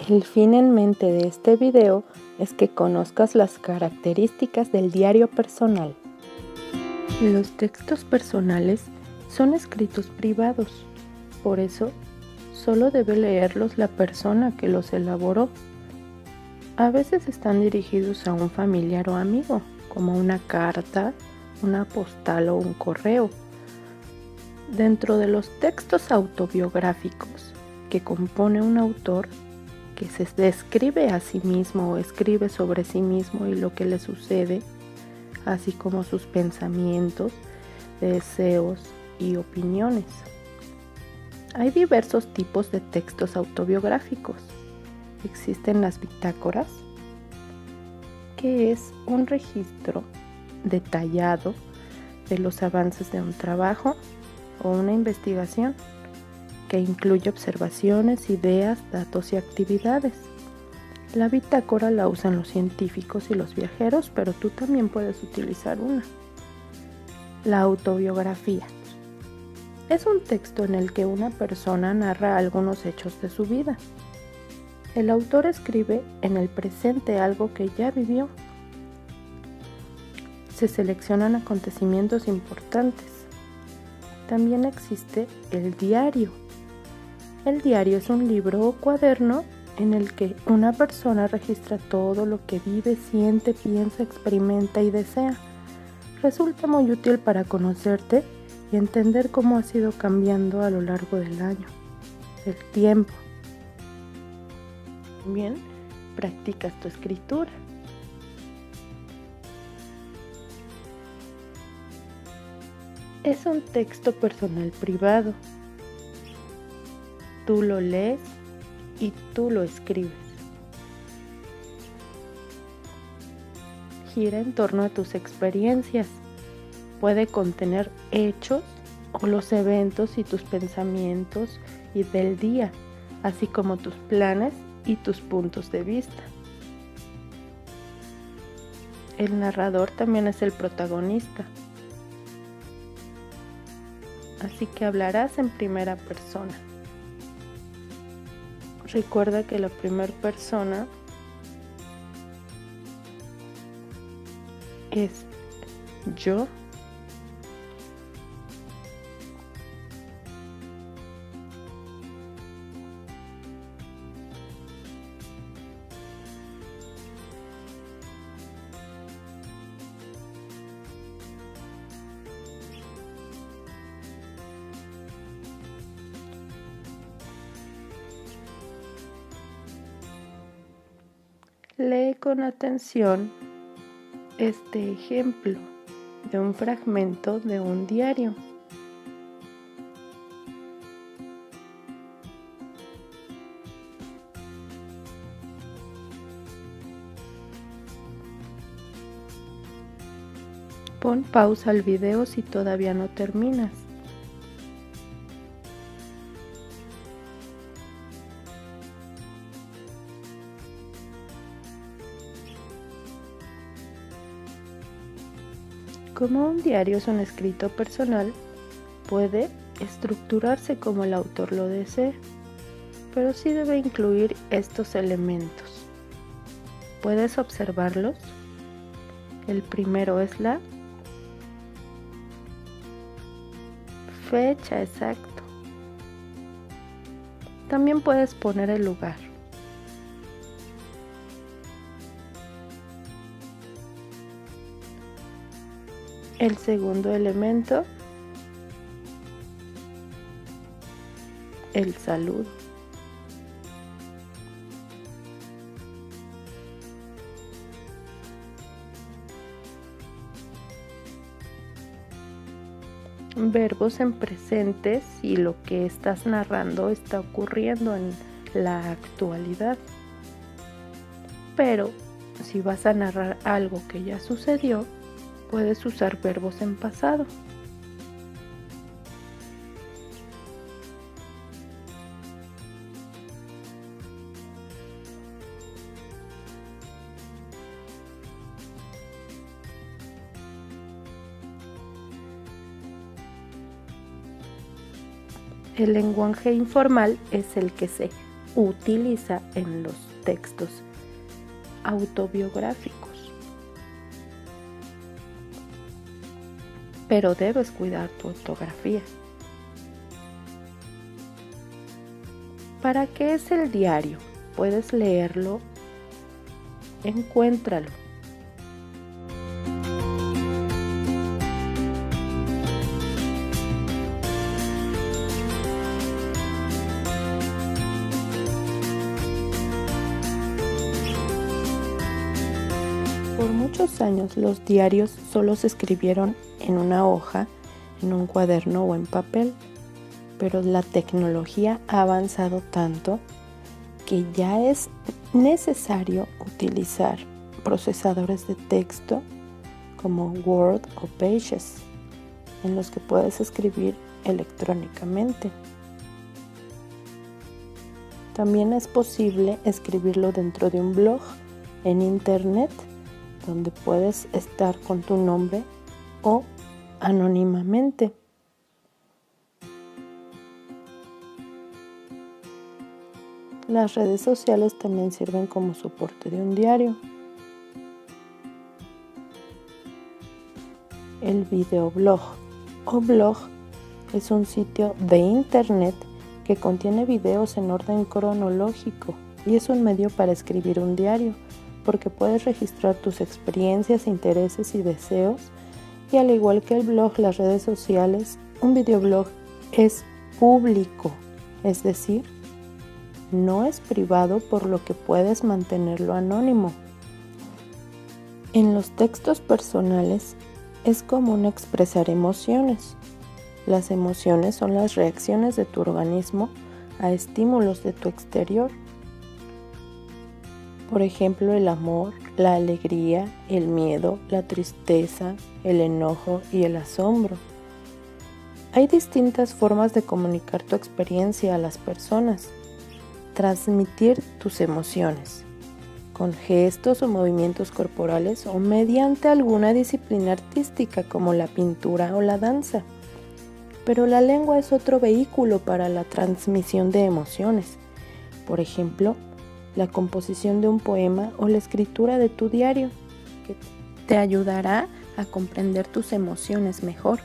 El fin en mente de este video es que conozcas las características del diario personal. Los textos personales son escritos privados, por eso solo debe leerlos la persona que los elaboró. A veces están dirigidos a un familiar o amigo, como una carta, una postal o un correo. Dentro de los textos autobiográficos que compone un autor, que se describe a sí mismo o escribe sobre sí mismo y lo que le sucede, así como sus pensamientos, deseos y opiniones. Hay diversos tipos de textos autobiográficos. Existen las bitácoras, que es un registro detallado de los avances de un trabajo o una investigación, que incluye observaciones, ideas, datos y actividades. La bitácora la usan los científicos y los viajeros, pero tú también puedes utilizar una. La autobiografía es un texto en el que una persona narra algunos hechos de su vida. El autor escribe en el presente algo que ya vivió. Se seleccionan acontecimientos importantes. También existe el diario. El diario es un libro o cuaderno en el que una persona registra todo lo que vive, siente, piensa, experimenta y desea. Resulta muy útil para conocerte y entender cómo has ido cambiando a lo largo del año, del tiempo. También practicas tu escritura. Es un texto personal privado. Tú lo lees y tú lo escribes. Gira en torno a tus experiencias. Puede contener hechos o los eventos y tus pensamientos y del día, así como tus planes y tus puntos de vista. El narrador también es el protagonista, así que hablarás en primera persona. Recuerda que la primera persona es yo. Lee con atención este ejemplo de un fragmento de un diario. Pon pausa al video si todavía no terminas. Como un diario es un escrito personal, puede estructurarse como el autor lo desee, pero sí debe incluir estos elementos. ¿Puedes observarlos? El primero es la fecha, exacto. También puedes poner el lugar. El segundo elemento, el saludo. Verbos en presente si lo que estás narrando está ocurriendo en la actualidad. Pero si vas a narrar algo que ya sucedió, puedes usar verbos en pasado. El lenguaje informal es el que se utiliza en los textos autobiográficos. Pero debes cuidar tu ortografía. ¿Para qué es el diario? Puedes leerlo, encuéntralo. Por muchos años los diarios solo se escribieron en una hoja, en un cuaderno o en papel, pero la tecnología ha avanzado tanto que ya es necesario utilizar procesadores de texto como Word o Pages, en los que puedes escribir electrónicamente. También es posible escribirlo dentro de un blog en Internet, donde puedes estar con tu nombre o anónimamente. Las redes sociales también sirven como soporte de un diario. El videoblog o blog es un sitio de Internet que contiene videos en orden cronológico y es un medio para escribir un diario, porque puedes registrar tus experiencias, intereses y deseos, y al igual que el blog, las redes sociales, un videoblog es público, es decir, no es privado, por lo que puedes mantenerlo anónimo. En los textos personales es común expresar emociones. Las emociones son las reacciones de tu organismo a estímulos de tu exterior. Por ejemplo, el amor, la alegría, el miedo, la tristeza, el enojo y el asombro. Hay distintas formas de comunicar tu experiencia a las personas. Transmitir tus emociones, con gestos o movimientos corporales o mediante alguna disciplina artística como la pintura o la danza. Pero la lengua es otro vehículo para la transmisión de emociones. Por ejemplo, la composición de un poema o la escritura de tu diario, que te ayudará a comprender tus emociones mejor.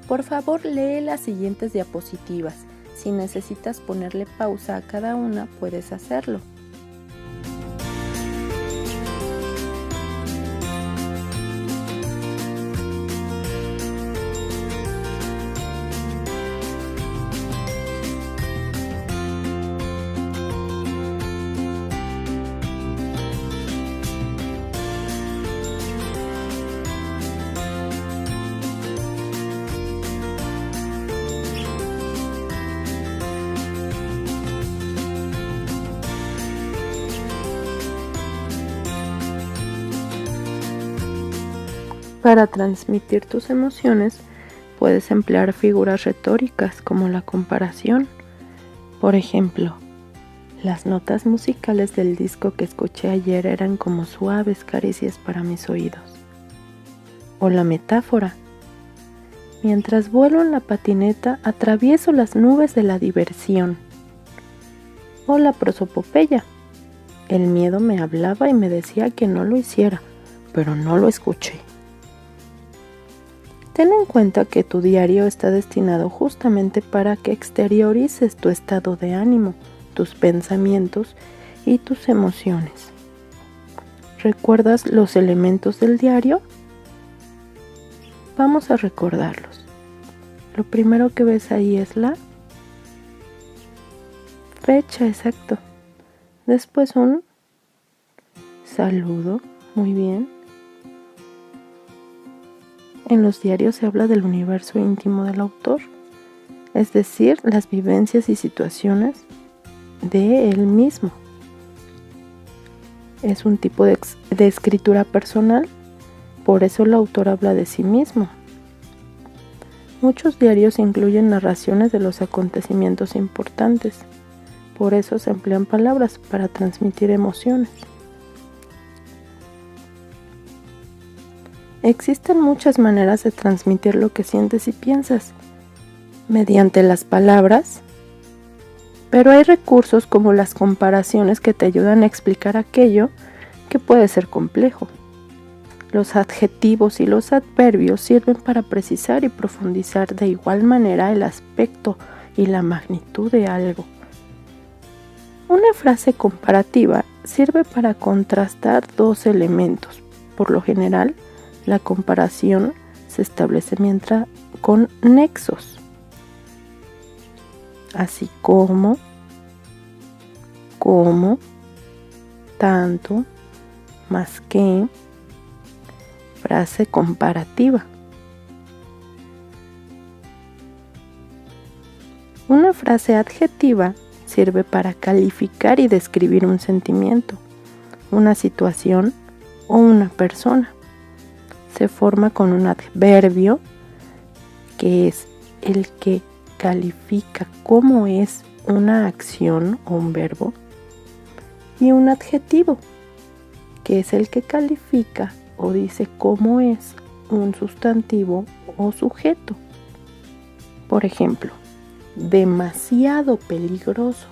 Por favor, lee las siguientes diapositivas. Si necesitas ponerle pausa a cada una, puedes hacerlo. Para transmitir tus emociones, puedes emplear figuras retóricas como la comparación. Por ejemplo, las notas musicales del disco que escuché ayer eran como suaves caricias para mis oídos. O la metáfora: mientras vuelo en la patineta, atravieso las nubes de la diversión. O la prosopopeya: el miedo me hablaba y me decía que no lo hiciera, pero no lo escuché. Ten en cuenta que tu diario está destinado justamente para que exteriorices tu estado de ánimo, tus pensamientos y tus emociones. ¿Recuerdas los elementos del diario? Vamos a recordarlos. Lo primero que ves ahí es la fecha, exacto. Después un saludo, muy bien. En los diarios se habla del universo íntimo del autor, es decir, las vivencias y situaciones de él mismo. Es un tipo de escritura personal, por eso el autor habla de sí mismo. Muchos diarios incluyen narraciones de los acontecimientos importantes, por eso se emplean palabras para transmitir emociones. Existen muchas maneras de transmitir lo que sientes y piensas: mediante las palabras, Pero hay recursos como las comparaciones que te ayudan a explicar aquello que puede ser complejo. Los adjetivos y los adverbios sirven para precisar y profundizar de igual manera el aspecto y la magnitud de algo. Una frase comparativa sirve para contrastar dos elementos. Por lo general, la comparación se establece con nexos, así como, tanto, más que. Frase comparativa. Una frase adjetiva sirve para calificar y describir un sentimiento, una situación o una persona. Se forma con un adverbio, que es el que califica cómo es una acción o un verbo, y un adjetivo, que es el que califica o dice cómo es un sustantivo o sujeto. Por ejemplo, demasiado peligroso.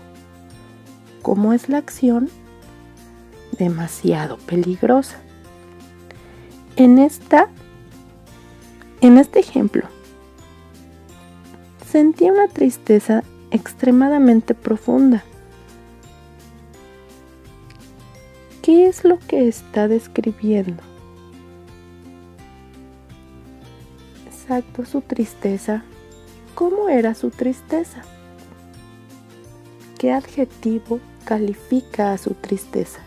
¿Cómo es la acción? Demasiado peligrosa. En este ejemplo, sentí una tristeza extremadamente profunda. ¿Qué es lo que está describiendo? Exacto, su tristeza. ¿Cómo era su tristeza? ¿Qué adjetivo califica a su tristeza?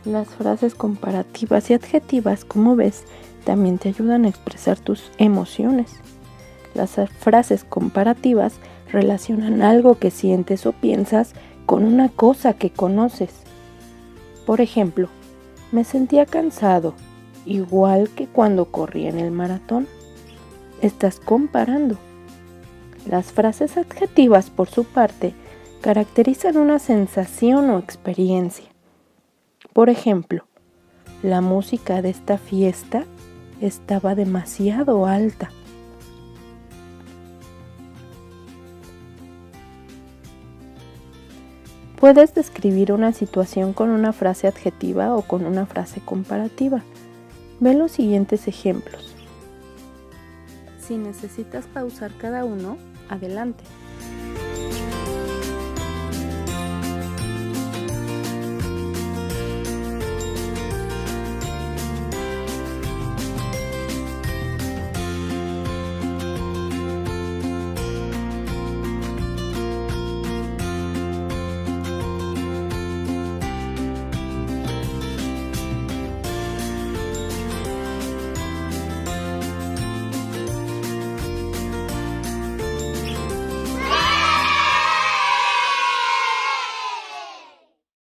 Las frases comparativas y adjetivas, como ves, también te ayudan a expresar tus emociones. Las frases comparativas relacionan algo que sientes o piensas con una cosa que conoces. Por ejemplo, me sentía cansado, igual que cuando corrí en el maratón. Estás comparando. Las frases adjetivas, por su parte, caracterizan una sensación o experiencia. Por ejemplo, la música de esta fiesta estaba demasiado alta. Puedes describir una situación con una frase adjetiva o con una frase comparativa. Ve los siguientes ejemplos. Si necesitas pausar cada uno, adelante.